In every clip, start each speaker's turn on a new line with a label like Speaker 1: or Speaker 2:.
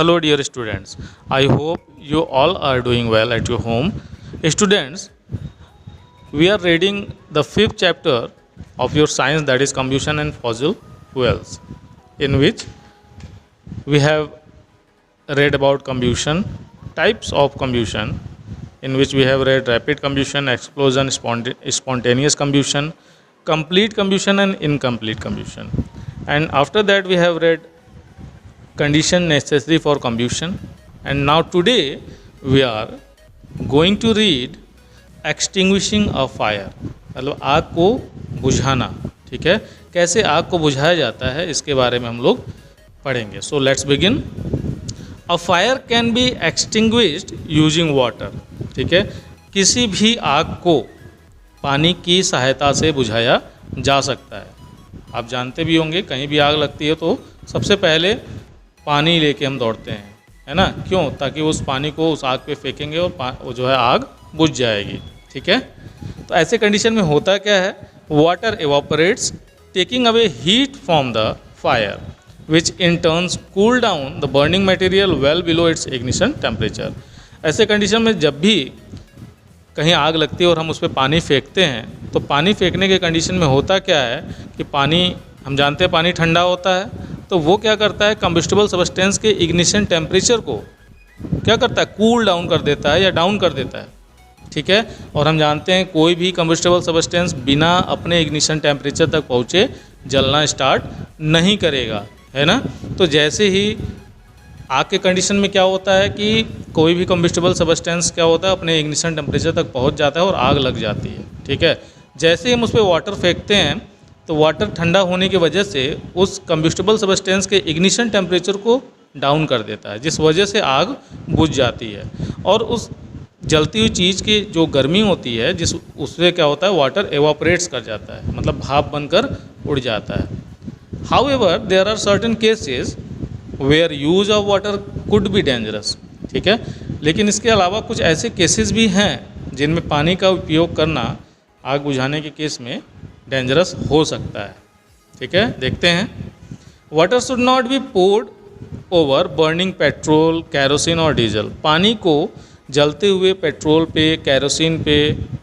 Speaker 1: Hello dear students, I hope you all are doing well at your home. Students, we are reading the 5th chapter of your science, that is combustion and fossil fuels, in which we have read about combustion, types of combustion, in which we have read rapid combustion, explosion, spontaneous combustion, complete combustion and incomplete combustion. And after that we have read condition necessary for combustion, and now today we are going to read extinguishing a fire, मतलब आग को बुझाना. ठीक है, कैसे आग को बुझाया जाता है इसके बारे में हम लोग पढ़ेंगे. So let's begin. A fire can be extinguished using water. ठीक है, किसी भी आग को पानी की सहायता से बुझाया जा सकता है. आप जानते भी होंगे कहीं भी आग लगती है तो सबसे पहले पानी लेके हम दौड़ते हैं, है ना. क्यों? ताकि उस पानी को उस आग पे फेंकेंगे और वो जो है आग बुझ जाएगी. ठीक है, तो ऐसे कंडीशन में होता क्या है, water evaporates taking away heat from the fire which in turns cool down the burning material well below its ignition temperature. ऐसे कंडीशन में जब भी कहीं आग लगती है और हम उस पर पानी फेंकते हैं तो पानी फेंकने के कंडीशन में होता क्या है कि पानी, हम जानते हैं पानी ठंडा होता है, तो वो क्या करता है, कंबस्टिबल सब्सटेंस के इग्निशन टेम्परेचर को क्या करता है, कूल डाउन कर देता है या डाउन कर देता है. ठीक है, और हम जानते हैं कोई भी कंबस्टिबल सब्सटेंस बिना अपने इग्निशन टेम्परेचर तक पहुँचे जलना स्टार्ट नहीं करेगा, है ना. तो जैसे ही आग के कंडीशन में क्या होता है कि कोई भी कंबस्टिबल सब्सटेंस क्या होता है, अपने इग्निशन टेम्परेचर तक पहुंच जाता है और आग लग जाती है. ठीक है, जैसे ही हम उस पर वाटर फेंकते हैं तो वाटर ठंडा होने की वजह से उस कंबस्टिबल सब्सटेंस के इग्निशन टेम्परेचर को डाउन कर देता है, जिस वजह से आग बुझ जाती है. और उस जलती हुई चीज़ की जो गर्मी होती है उससे क्या होता है, वाटर एवापोरेट्स कर जाता है, मतलब भाप बनकर उड़ जाता है. However there are certain cases where use of water could be dangerous. ठीक है, लेकिन इसके अलावा कुछ ऐसे केसेस भी हैं जिनमें पानी का उपयोग करना आग बुझाने के केस में डेंजरस हो सकता है. ठीक है, देखते हैं. Water should not be poured over burning petrol, kerosene और डीजल. पानी को जलते हुए पेट्रोल पे, कैरोसिन पे,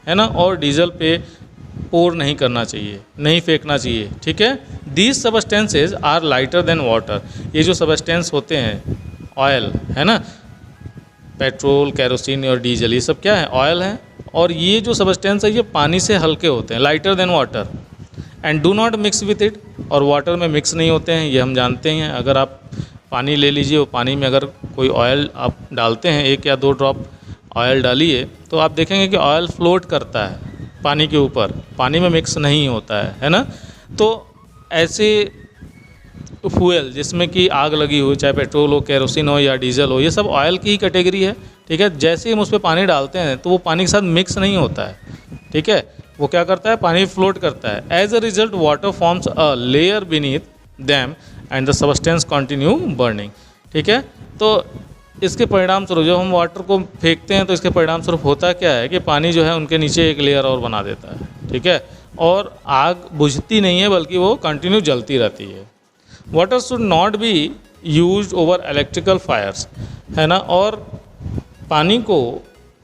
Speaker 1: है ना, और डीजल पे पोर नहीं करना चाहिए, नहीं फेंकना चाहिए. ठीक है, these substances are lighter than water. ये जो सबस्टेंस होते हैं, ऑयल, है ना, पेट्रोल, कैरोसिन और डीजल, ये सब क्या है, ऑयल है. और ये जो सबस्टेंस है ये पानी से हल्के होते हैं, lighter than water. And do not mix with it. और वाटर में मिक्स नहीं होते हैं, ये हम जानते हैं. अगर आप पानी ले लीजिए और पानी में अगर कोई ऑयल आप डालते हैं, 1 या 2 ड्रॉप ऑयल डालिए, तो आप देखेंगे कि ऑयल फ्लोट करता है पानी के ऊपर, पानी में मिक्स नहीं होता है ना. तो ऐसे फ्यूल जिसमें कि आग लगी हो, चाहे पेट्रोल हो, कैरोसिन हो या डीजल हो, ये सब ऑयल की ही कैटेगरी है. ठीक है, जैसे ही हम उस पर पानी डालते हैं तो वो पानी के साथ मिक्स नहीं होता है. ठीक है, वो क्या करता है, पानी फ्लोट करता है. As a result water forms a layer beneath them and the substance continue burning. ठीक है, तो इसके परिणाम स्वरूप जब हम वाटर को फेंकते हैं तो इसके परिणाम स्वरूप होता क्या है कि पानी जो है उनके नीचे एक लेयर और बना देता है. ठीक है, और आग बुझती नहीं है बल्कि वो कंटिन्यू जलती रहती है. Water should not be used over electrical fires, है ना. और पानी को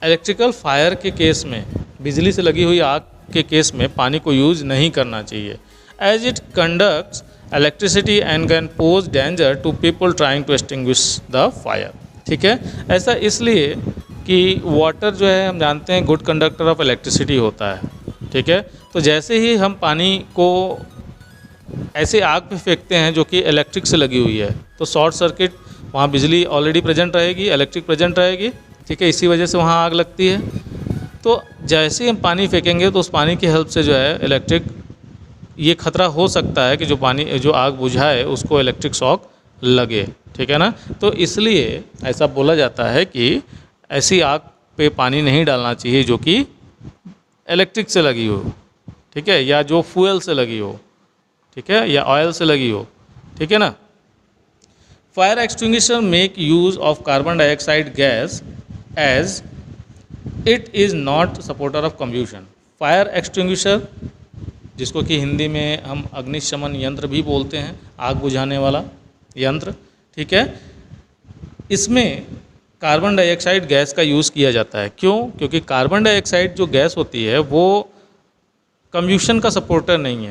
Speaker 1: इलेक्ट्रिकल फायर के केस में, बिजली से लगी हुई आग के केस में पानी को यूज़ नहीं करना चाहिए. As it conducts electricity and can pose danger to people trying to extinguish the fire. ठीक है, ऐसा इसलिए कि वाटर जो है हम जानते हैं गुड कंडक्टर ऑफ इलेक्ट्रिसिटी होता है. ठीक है, तो जैसे ही हम पानी को ऐसे आग पे फेंकते हैं जो कि इलेक्ट्रिक से लगी हुई है, तो शॉर्ट सर्किट, वहाँ बिजली ऑलरेडी प्रेजेंट रहेगी, इलेक्ट्रिक प्रेजेंट रहेगी. ठीक है, इसी वजह से वहाँ आग लगती है. तो जैसे ही हम पानी फेंकेंगे तो उस पानी की हेल्प से जो है इलेक्ट्रिक, ये खतरा हो सकता है कि जो आग बुझाए उसको इलेक्ट्रिक शॉक लगे. ठीक है ना. तो इसलिए ऐसा बोला जाता है कि ऐसी आग पे पानी नहीं डालना चाहिए जो कि इलेक्ट्रिक से लगी हो. ठीक है, या जो फ्यूल से लगी हो. ठीक है, या ऑयल से लगी हो. ठीक है ना. Fire extinguisher make use of carbon dioxide gas as it is not supporter of combustion. Fire extinguisher, जिसको कि हिंदी में हम अग्निशमन यंत्र भी बोलते हैं, आग बुझाने वाला यंत्र. ठीक है, इसमें कार्बन डाइऑक्साइड गैस का यूज़ किया जाता है। क्यों? क्योंकि कार्बन डाइऑक्साइड जो गैस होती है वो कम्ब्यूशन का सपोर्टर नहीं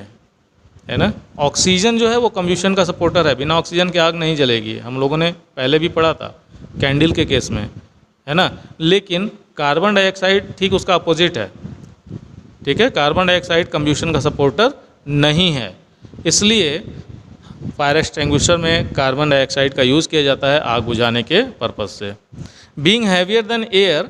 Speaker 1: है ना। ऑक्सीजन जो है वो कम्ब्यूशन का सपोर्टर है, बिना ऑक्सीजन के आग नहीं जलेगी। हम लोगों ने पहले भी पढ़ा था कैंडल के केस में, है ना। लेकिन कार्बन डाइऑक्साइड ठीक उसका अपोजिट है, ठीक है। कार्बन डाइऑक्साइड कम्ब्यूशन का सपोर्टर नहीं है, इसलिए फायर एक्सटिंग्विशर में कार्बन डाइऑक्साइड का यूज़ किया जाता है आग बुझाने के पर्पज़ से। Being heavier than air,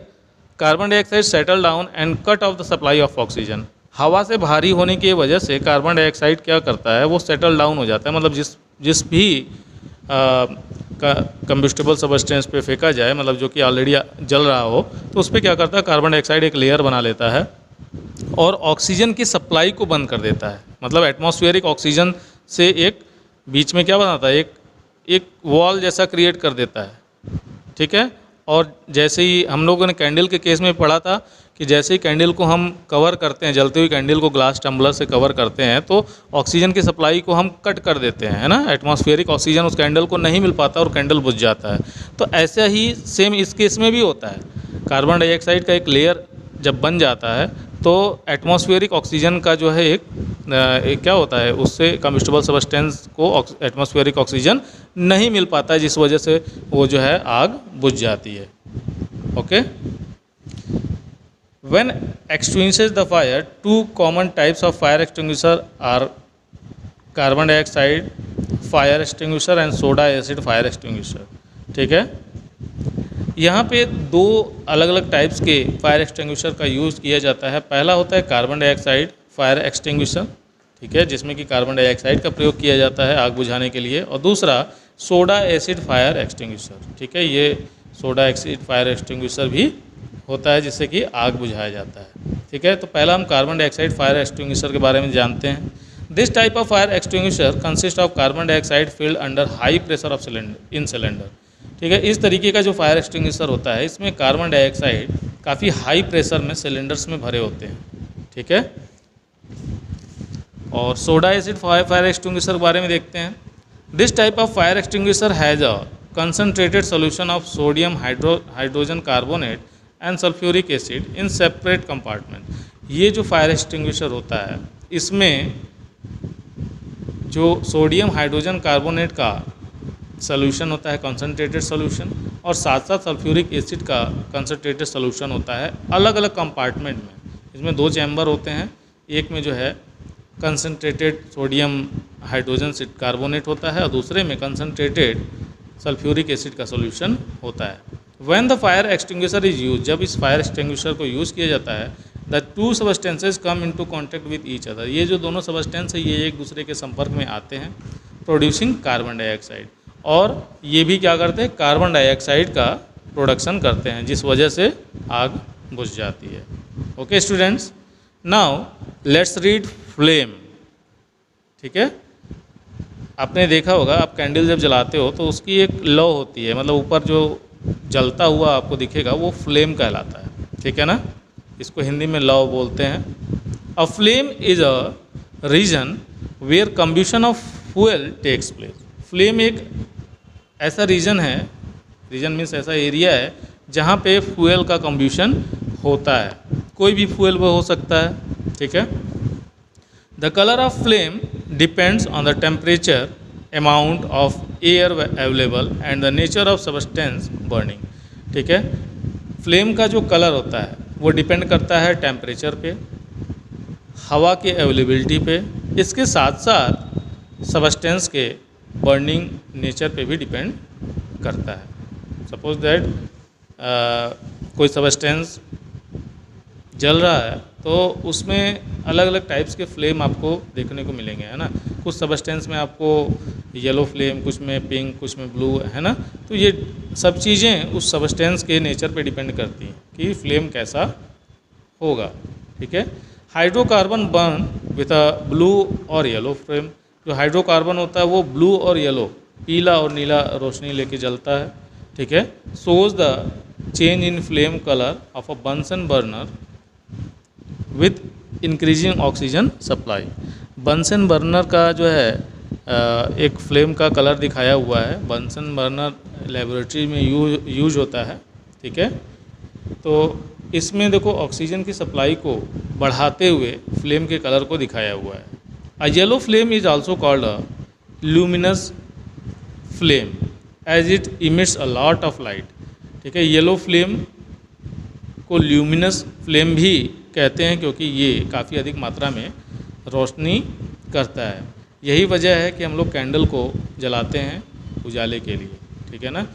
Speaker 1: carbon dioxide settle down and cut off the supply of oxygen. हवा से भारी होने की वजह से कार्बन डाइऑक्साइड क्या करता है, वो सेटल डाउन हो जाता है। मतलब जिस भी कंबस्टिबल सबस्टेंस पे फेंका जाए, मतलब जो कि ऑलरेडी जल रहा हो, तो उस पर क्या करता है, कार्बन डाइऑक्साइड एक लेयर बना लेता है और ऑक्सीजन की सप्लाई को बंद कर देता है। मतलब एटमॉस्फेरिक ऑक्सीजन से एक बीच में क्या बनाता है, एक वॉल जैसा क्रिएट कर देता है, ठीक है। और जैसे ही हम लोगों ने कैंडल के केस में पढ़ा था कि जैसे ही कैंडल को हम कवर करते हैं, जलती हुई कैंडल को ग्लास टम्बलर से कवर करते हैं, तो ऑक्सीजन की सप्लाई को हम कट कर देते हैं, है ना। एटमॉस्फेरिक ऑक्सीजन उस कैंडल को नहीं मिल पाता और कैंडल बुझ जाता है। तो ऐसा ही सेम इस केस में भी होता है। कार्बन डाइऑक्साइड का एक लेयर जब बन जाता है तो एटमॉस्फेरिक ऑक्सीजन का जो है एक क्या होता है, उससे कंबस्टिबल सबस्टेंस को एटमॉस्फेरिक ऑक्सीजन नहीं मिल पाता है, जिस वजह से वो जो है आग बुझ जाती है। Okay. When extinguishes the fire, two common types of fire extinguisher are carbon dioxide fire extinguisher and soda acid fire extinguisher, ठीक है। यहाँ पे दो अलग अलग टाइप्स के फायर एक्सटिंग्विशर का यूज़ किया जाता है। पहला होता है कार्बन डाइऑक्साइड फायर एक्सटिंग्विशर, ठीक है, जिसमें कि कार्बन डाइऑक्साइड का प्रयोग किया जाता है आग बुझाने के लिए। और दूसरा सोडा एसिड फायर एक्सटिंग्विशर, ठीक है। ये सोडा एसिड फायर एक्सटिंग्विशर भी होता है जिससे कि आग बुझाया जाता है, ठीक है। तो पहला हम कार्बन डाइऑक्साइड फायर एक्सटिंग्विशर के बारे में जानते हैं। This type of fire extinguisher consist of carbon dioxide field under high pressure of cylinder, ठीक है। इस तरीके का जो फायर एक्सटिंग्विशर होता है, इसमें कार्बन डाइऑक्साइड काफ़ी हाई प्रेशर में सिलेंडर्स में भरे होते हैं, ठीक है। और सोडा एसिड फायर एक्सटिंग्विशर के बारे में देखते हैं। This type of fire extinguisher has a concentrated solution of sodium hydrogen carbonate and sulphuric acid in separate compartment. ये जो फायर एक्सटिंग्विशर होता है, इसमें जो सोडियम हाइड्रोजन कार्बोनेट का सोल्यूशन होता है, कंसनट्रेटेड सोल्यूशन, और साथ साथ सल्फ्यूरिक एसिड का कंसनट्रेटेड सोल्यूशन होता है अलग अलग कंपार्टमेंट में। इसमें दो चैम्बर होते हैं, एक में जो है कंसनट्रेटेड सोडियम हाइड्रोजन कार्बोनेट होता है और दूसरे में कंसनट्रेटेड सल्फ्यूरिक एसिड का सोल्यूशन होता है। When the fire extinguisher is use, जब इस फायर एक्सटिंग्विशर को यूज़ किया जाता है, the two substances come into contact with each other. ये जो दोनों सबस्टेंस है, ये एक दूसरे के संपर्क में आते हैं, प्रोड्यूसिंग कार्बन डाइऑक्साइड। और ये भी क्या करते हैं, कार्बन डाइऑक्साइड का प्रोडक्शन करते हैं, जिस वजह से आग बुझ जाती है। Okay students, now let's read flame, ठीक है। आपने देखा होगा, आप कैंडल जब जलाते हो तो उसकी एक लौ होती है, मतलब ऊपर जो जलता हुआ आपको दिखेगा वो फ्लेम कहलाता है, ठीक है ना। इसको हिंदी में लौ बोलते हैं। A flame is a region where combustion of fuel takes place. Flame एक ऐसा रीजन है, रीजन मीन्स ऐसा एरिया है जहाँ पे फ्यूल का कम्ब्यूशन होता है। कोई भी फ्यूल वो हो सकता है, ठीक है। The colour of flame depends on the temperature, amount of air available and the nature of substance burning, ठीक है। फ्लेम का जो कलर होता है वो डिपेंड करता है टेम्परेचर पे, हवा के अवेलेबिलिटी पे, इसके साथ साथ सबस्टेंस के बर्निंग नेचर पे भी डिपेंड करता है। सपोज दैट कोई सबस्टेंस जल रहा है तो उसमें अलग अलग टाइप्स के फ्लेम आपको देखने को मिलेंगे, है ना। कुछ सबस्टेंस में आपको येलो फ्लेम, कुछ में पिंक, कुछ में ब्लू, है ना। तो ये सब चीज़ें उस सबस्टेंस के नेचर पे डिपेंड करती हैं कि फ्लेम कैसा होगा, ठीक है। Hydrocarbon burn with a blue और येलो फ्लेम। जो हाइड्रोकार्बन होता है वो ब्लू और येलो, पीला और नीला रोशनी लेके जलता है, ठीक है। Shows the change in flame colour of a Bunsen burner with increasing oxygen supply. Bunsen burner का जो है एक फ्लेम का कलर दिखाया हुआ है। बंसन बर्नर लेबोरेटरी में यूज होता है, ठीक है। तो इसमें देखो ऑक्सीजन की सप्लाई को बढ़ाते हुए फ्लेम के कलर को दिखाया हुआ है। A yellow flame is also called a luminous flame as it emits a lot of light, ठीक है। येलो फ्लेम को ल्यूमिनस फ्लेम भी कहते हैं क्योंकि ये काफ़ी अधिक मात्रा में रोशनी करता है। यही वजह है कि हम लोग कैंडल को जलाते हैं उजाले के लिए, ठीक है ना।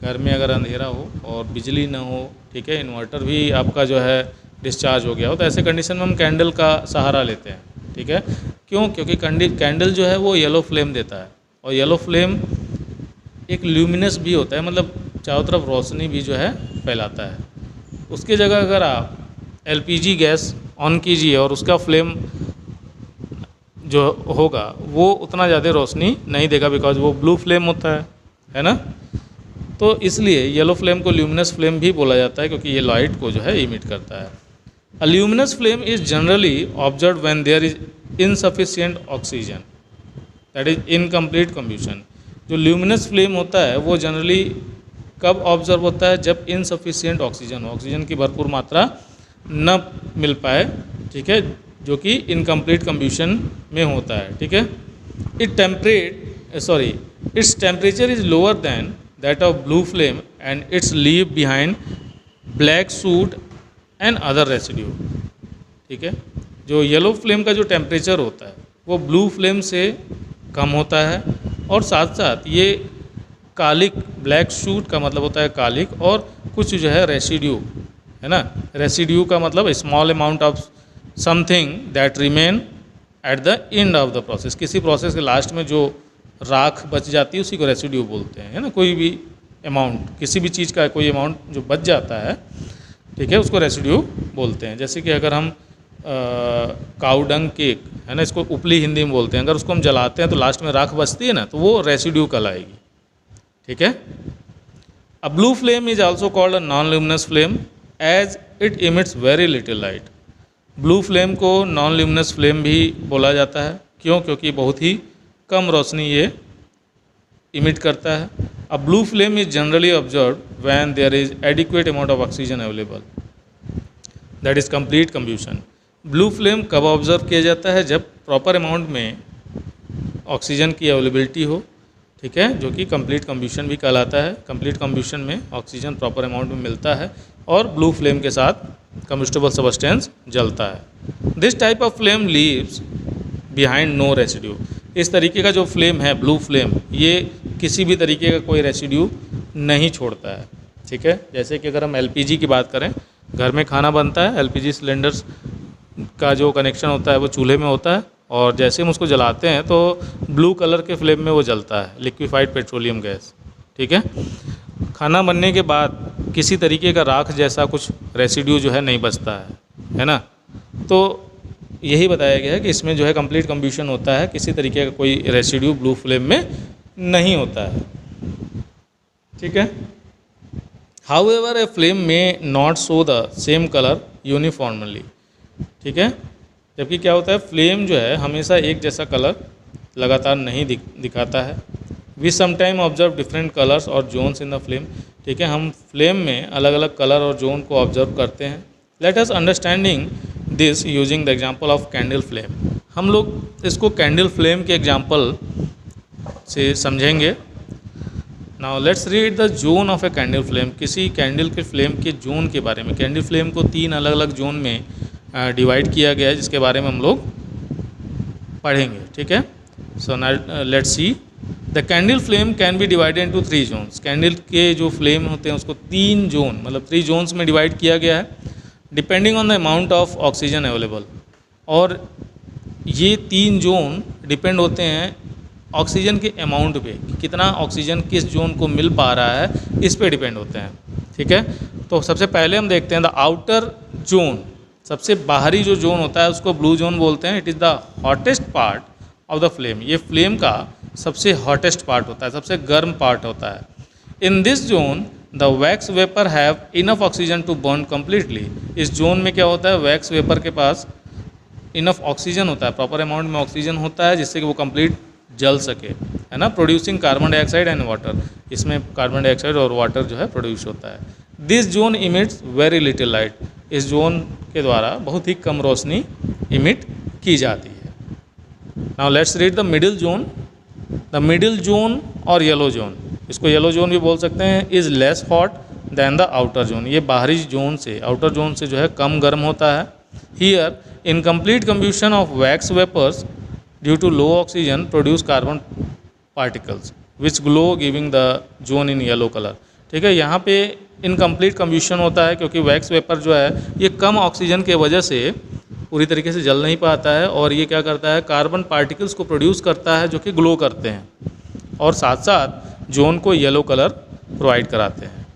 Speaker 1: घर में अगर अंधेरा हो और बिजली ना हो, ठीक है, इन्वर्टर भी आपका जो है डिस्चार्ज हो गया हो, तो ऐसे कंडीशन में हम कैंडल का सहारा लेते हैं, ठीक है। क्यों? क्योंकि कैंडल जो है वो येलो फ्लेम देता है, और येलो फ्लेम एक ल्यूमिनस भी होता है, मतलब चारों तरफ रोशनी भी जो है फैलाता है। उसकी जगह अगर आप एलपीजी गैस ऑन कीजिए और उसका फ्लेम जो होगा वो उतना ज़्यादा रोशनी नहीं देगा, बिकॉज वो ब्लू फ्लेम होता है ना। तो इसलिए येलो फ्लेम को ल्यूमिनस फ्लेम भी बोला जाता है क्योंकि ये लाइट को जो है इमिट करता है। A luminous flame is generally observe when there is insufficient oxygen, that is incomplete combustion. जो ल्यूमिनस फ्लेम होता है वो जनरली कब ऑब्जर्व होता है? जब इनसफिशिएंट ऑक्सीजन हो, ऑक्सीजन की भरपूर मात्रा न मिल पाए, ठीक है, जो कि इनकम्प्लीट कम्ब्यूशन में होता है, ठीक है। Its temperature is lower than that of blue flame and it's leave behind black suit and other residue, ठीक है। जो येलो फ्लेम का जो टेम्परेचर होता है वो ब्लू फ्लेम से कम होता है, और साथ साथ ये कालिक, ब्लैक शूट का मतलब होता है कालिक, और कुछ जो है रेसिड्यू है ना। रेसिड्यू का मतलब small amount of something that remain at the end of the process. किसी प्रोसेस के लास्ट में जो राख बच जाती है उसी को रेसिड्यू बोलते हैं, है ना। कोई भी अमाउंट, किसी भी चीज़ का कोई अमाउंट जो बच जाता है, ठीक है, उसको रेसिड्यू बोलते हैं। जैसे कि अगर हम काउडंग केक है ना, इसको उपली हिंदी में बोलते हैं, अगर उसको हम जलाते हैं तो लास्ट में राख बचती है ना, तो वो रेसिड्यू कहलाएगी, ठीक है। A blue flame is also called a non luminous flame as it emits very little light. Blue flame को नॉन ल्यूमिनस फ्लेम भी बोला जाता है। क्यों? क्योंकि बहुत ही कम रोशनी ये इमिट करता है। A blue flame is generally observe when there is adequate amount of oxygen available, that is complete combustion. Blue flame कब ऑब्जर्व किया जाता है? जब प्रॉपर अमाउंट में ऑक्सीजन की अवेलेबिलिटी हो, ठीक है, जो कि कंप्लीट कम्ब्यूशन भी कहलाता है। कंप्लीट कम्ब्यूशन में ऑक्सीजन प्रॉपर अमाउंट में मिलता है और ब्लू फ्लेम के साथ कम्बस्टेबल सब्सटेंस जलता है। This type of flame leaves behind no residue. इस तरीके का जो फ्लेम है ब्लू फ्लेम, ये किसी भी तरीके का कोई रेसिड्यू नहीं छोड़ता है, ठीक है। जैसे कि अगर हम एलपीजी की बात करें, घर में खाना बनता है, एलपीजी सिलेंडर्स का जो कनेक्शन होता है वो चूल्हे में होता है, और जैसे हम उसको जलाते हैं तो ब्लू कलर के फ्लेम में वो जलता है, लिक्विफाइड पेट्रोलियम गैस, ठीक है। खाना बनने के बाद किसी तरीके का राख जैसा कुछ रेसिड्यू जो है नहीं बचता है ना। तो यही बताया गया है कि इसमें जो है कंप्लीट कम्ब्यूशन होता है, किसी तरीके का कोई रेसिड्यू ब्लू फ्लेम में नहीं होता है, ठीक है। हाउएवर ए फ्लेम में not show the same colour uniformly, ठीक है। जबकि क्या होता है, फ्लेम जो है हमेशा एक जैसा कलर लगातार नहीं दिखाता है। We sometime observe different colours और जोन्स इन द फ्लेम, ठीक है। हम फ्लेम में अलग अलग कलर और जोन को ऑब्जर्व करते हैं। Let us understanding this using the example of candle flame. हम लोग इसको कैंडल फ्लेम के एग्जाम्पल से समझेंगे। Now let's read the zone of a candle flame. किसी कैंडल के फ्लेम के जोन के बारे में। कैंडल फ्लेम को 3 अलग अलग जोन में डिवाइड किया गया है, जिसके बारे में हम लोग पढ़ेंगे, ठीक है। So now let's see the candle flame can be divided into 3 zones. Candle के जो फ्लेम होते हैं उसको 3 जोन मतलब 3 जोन्स में डिवाइड किया गया है, depending on the amount of oxygen available. और ये 3 जोन डिपेंड होते हैं ऑक्सीजन के अमाउंट पे, कि कितना ऑक्सीजन किस जोन को मिल पा रहा है, इस पे डिपेंड होते हैं, ठीक है। तो सबसे पहले हम देखते हैं द आउटर जोन। सबसे बाहरी जो जोन होता है उसको ब्लू जोन बोलते हैं। It is the hottest part of the flame. ये फ्लेम का सबसे हॉटेस्ट पार्ट होता है, सबसे गर्म पार्ट होता है। In this zone the wax vapour have enough oxygen to burn completely. इस जोन में क्या होता है, वैक्स वेपर के पास इनफ ऑक्सीजन होता है, प्रॉपर अमाउंट में ऑक्सीजन होता है जिससे कि वो कंप्लीट जल सके। है ना, producing carbon dioxide and water, इसमें कार्बन डाइऑक्साइड और वाटर जो है प्रोड्यूस होता है। This zone emits very little light, इस जोन के द्वारा बहुत ही कम रोशनी इमिट की जाती है। Now let's read the middle zone. The middle zone और येलो जोन, इसको येलो जोन भी बोल सकते हैं, is less hot than the outer zone, ये बाहरी जोन से, आउटर जोन से जो है कम गर्म होता है। Here incomplete combustion of wax vapours due to low oxygen produce carbon particles which glow giving the zone in yellow colour. ठीक है, यहाँ पे इनकम्प्लीट कंब्यूशन होता है क्योंकि वैक्स वेपर जो है ये कम ऑक्सीजन के वजह से पूरी तरीके से जल नहीं पाता है, और ये क्या करता है, कार्बन पार्टिकल्स को प्रोड्यूस करता है जो कि ग्लो करते हैं और साथ साथ जोन को येलो कलर प्रोवाइड कराते हैं।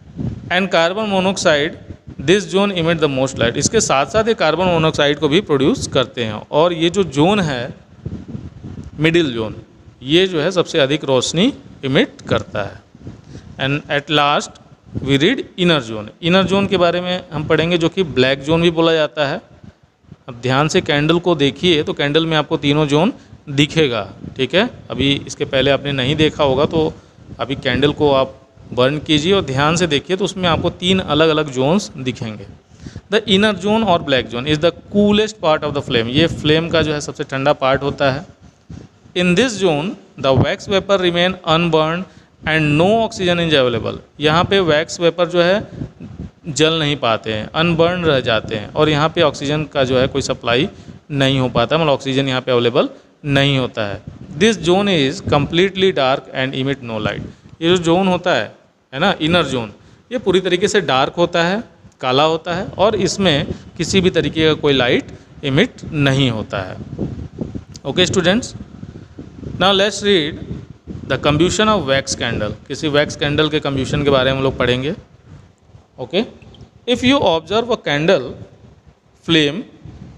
Speaker 1: And carbon monoxide, this zone emit the most light, इसके साथ साथ ये कार्बन मोनोक्साइड को भी प्रोड्यूस करते हैं, और ये जो जोन है मिडिल जोन, ये जो है सबसे अधिक रोशनी इमिट करता है। And at last we read inner zone. Inner zone के बारे में हम पढ़ेंगे जो कि ब्लैक जोन भी बोला जाता है। अब ध्यान से कैंडल को देखिए तो कैंडल में आपको तीनों जोन दिखेगा। ठीक है, अभी इसके पहले आपने नहीं देखा होगा तो अभी कैंडल को आप बर्न कीजिए और ध्यान से देखिए तो उसमें आपको 3 अलग अलग जोन्स दिखेंगे। द इनर जोन और black zone is the coolest part of the flame, ये फ्लेम का जो है सबसे ठंडा पार्ट होता है। In this zone the wax vapour remain unburnt and no oxygen is available, यहाँ पे वैक्स वेपर जो है जल नहीं पाते हैं, अनबर्न रह जाते हैं, और यहाँ पे ऑक्सीजन का जो है कोई सप्लाई नहीं हो पाता, मतलब ऑक्सीजन यहाँ पे अवेलेबल नहीं होता है। This zone is completely dark and emit no light, ये जो जोन होता है ना, इनर जोन, ये पूरी तरीके से डार्क होता है, काला होता है, और इसमें किसी भी तरीके का कोई लाइट इमिट नहीं होता है। Okay students, now let's read the combustion of wax candle. किसी वैक्स कैंडल के कंब्यूशन के बारे में हम लोग पढ़ेंगे। Okay, if you observe a candle flame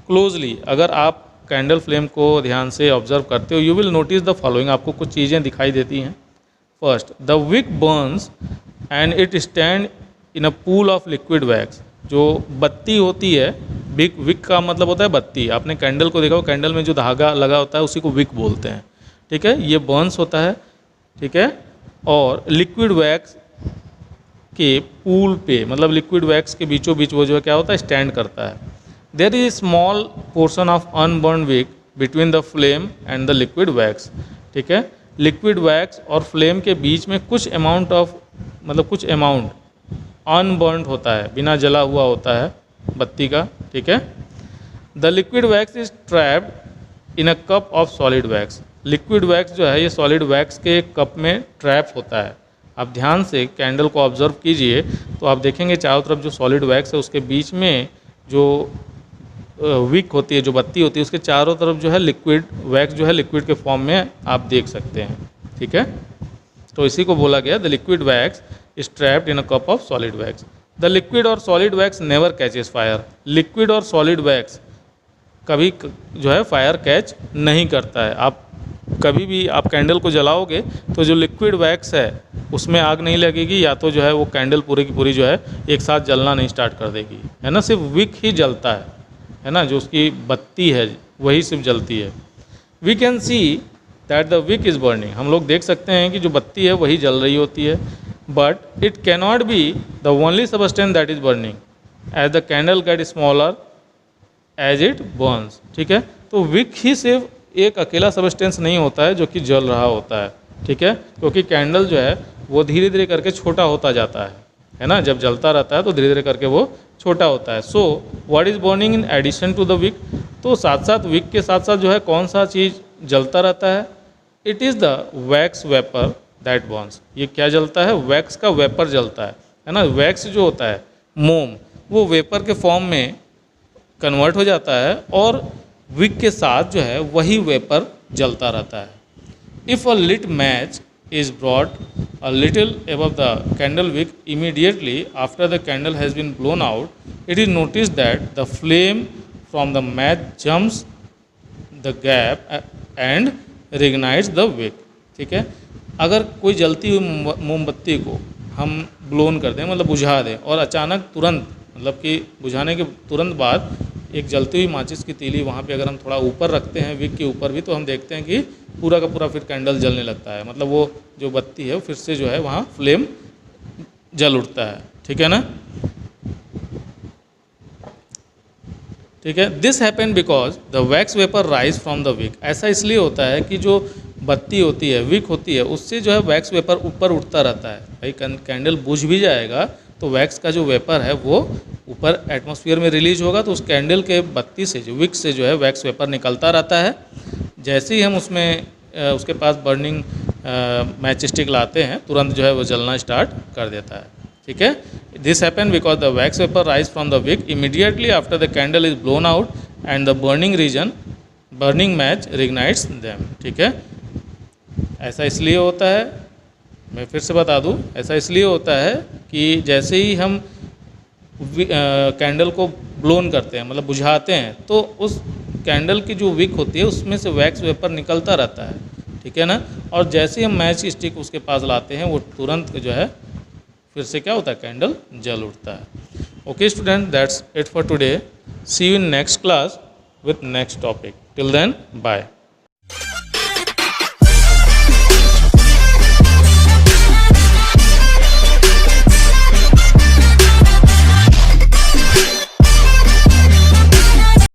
Speaker 1: closely, अगर आप कैंडल फ्लेम को ध्यान से ऑब्जर्व करते हो, you will notice the following, आपको कुछ चीज़ें दिखाई देती हैं। First, the wick burns and it stand in a pool of liquid wax, जो बत्ती होती है, विक, विक का मतलब होता है बत्ती, आपने कैंडल को देखा हो, कैंडल में जो धागा लगा होता है उसी को विक बोलते हैं। ठीक है, ये बर्न्स होता है। ठीक है, और लिक्विड वैक्स के पूल पे, मतलब लिक्विड वैक्स के बीचों बीच वो जो है क्या होता है, स्टैंड करता है। There is small portion of unburnt wick between the flame and the liquid wax. ठीक है, लिक्विड वैक्स और फ्लेम के बीच में कुछ अमाउंट ऑफ, मतलब कुछ अमाउंट अनबर्न होता है, बिना जला हुआ होता है बत्ती का। ठीक है, the liquid wax is trapped in a cup of solid wax, liquid wax जो है ये सॉलिड वैक्स के कप में ट्रैप होता है। आप ध्यान से कैंडल को ऑब्जर्व कीजिए तो आप देखेंगे चारों तरफ जो सॉलिड वैक्स है उसके बीच में जो विक होती है, जो बत्ती होती है, उसके चारों तरफ जो है लिक्विड वैक्स जो है लिक्विड के फॉर्म में आप देख सकते हैं। ठीक है, तो इसी को बोला गया the liquid wax is trapped in a cup of solid wax. The liquid और solid wax never catches fire, liquid और सॉलिड वैक्स कभी जो है फायर कैच नहीं करता है। आप कभी भी आप कैंडल को जलाओगे तो जो लिक्विड वैक्स है उसमें आग नहीं लगेगी, या तो जो है वो कैंडल पूरी की पूरी जो है एक साथ जलना नहीं स्टार्ट कर देगी, है ना, सिर्फ विक ही जलता है ना, जो उसकी बत्ती है वही सिर्फ जलती है। We can see that the wick is burning, हम लोग देख सकते हैं कि जो बत्ती है वही जल रही होती है, but it cannot be the only substance that is burning as the candle get smaller as it burns. ठीक है, तो विक ही सिर्फ एक अकेला सबस्टेंस नहीं होता है जो कि जल रहा होता है। ठीक है, क्योंकि कैंडल जो है वो धीरे धीरे करके छोटा होता जाता है ना, जब जलता रहता है तो धीरे धीरे करके वो छोटा होता है। So what is burning in addition to the wick, तो साथ साथ विक के साथ साथ जो है कौन सा चीज़ जलता रहता है, it is the wax vapour that Burns, ये क्या जलता है, वैक्स का वेपर जलता है ना। वैक्स जो होता है मोम, वो वेपर के फॉर्म में कन्वर्ट हो जाता है और विक के साथ जो है वही वेपर जलता रहता है। If a lit match is brought a little above the candle wick immediately after the candle has been blown out, it is noticed that the flame from the match jumps the gap and reignites the wick। ठीक है, अगर कोई जलती हुई मोमबत्ती को हम blown कर दें, मतलब बुझा दें, और अचानक तुरंत, मतलब कि बुझाने के तुरंत बाद एक जलती हुई माचिस की तीली वहाँ पे अगर हम थोड़ा ऊपर रखते हैं विक के ऊपर भी, तो हम देखते हैं कि पूरा का पूरा फिर कैंडल जलने लगता है, मतलब वो जो बत्ती है फिर से जो है वहाँ फ्लेम जल उठता है। ठीक है ना, ठीक है। This happen because the wax vapour rise from the wick. ऐसा इसलिए होता है कि जो बत्ती होती है, विक होती है, उससे जो है वैक्स वेपर ऊपर उठता रहता है। भाई कैंडल बुझ भी जाएगा तो वैक्स का जो वेपर है वो ऊपर एटमॉस्फेयर में रिलीज होगा, तो उस कैंडल के बत्ती से जो विक से जो है वैक्स वेपर निकलता रहता है। जैसे ही हम उसमें उसके पास बर्निंग मैच स्टिक लाते हैं, तुरंत जो है वो जलना स्टार्ट कर देता है। ठीक है, this happen because the wax vapour rise from the wick immediately after the candle is blown out and the burning match reignites them. ठीक है, ऐसा इसलिए होता है, मैं फिर से बता दूं, ऐसा इसलिए होता है कि जैसे ही हम कैंडल को ब्लोन करते हैं, मतलब बुझाते हैं, तो उस कैंडल की जो विक होती है उसमें से वैक्स वेपर निकलता रहता है। ठीक है ना, और जैसे ही हम मैच स्टिक उसके पास लाते हैं, वो तुरंत जो है फिर से क्या होता है, कैंडल जल उठता है। Okay student, that's it for today. See you in next class with next topic. Till then, bye.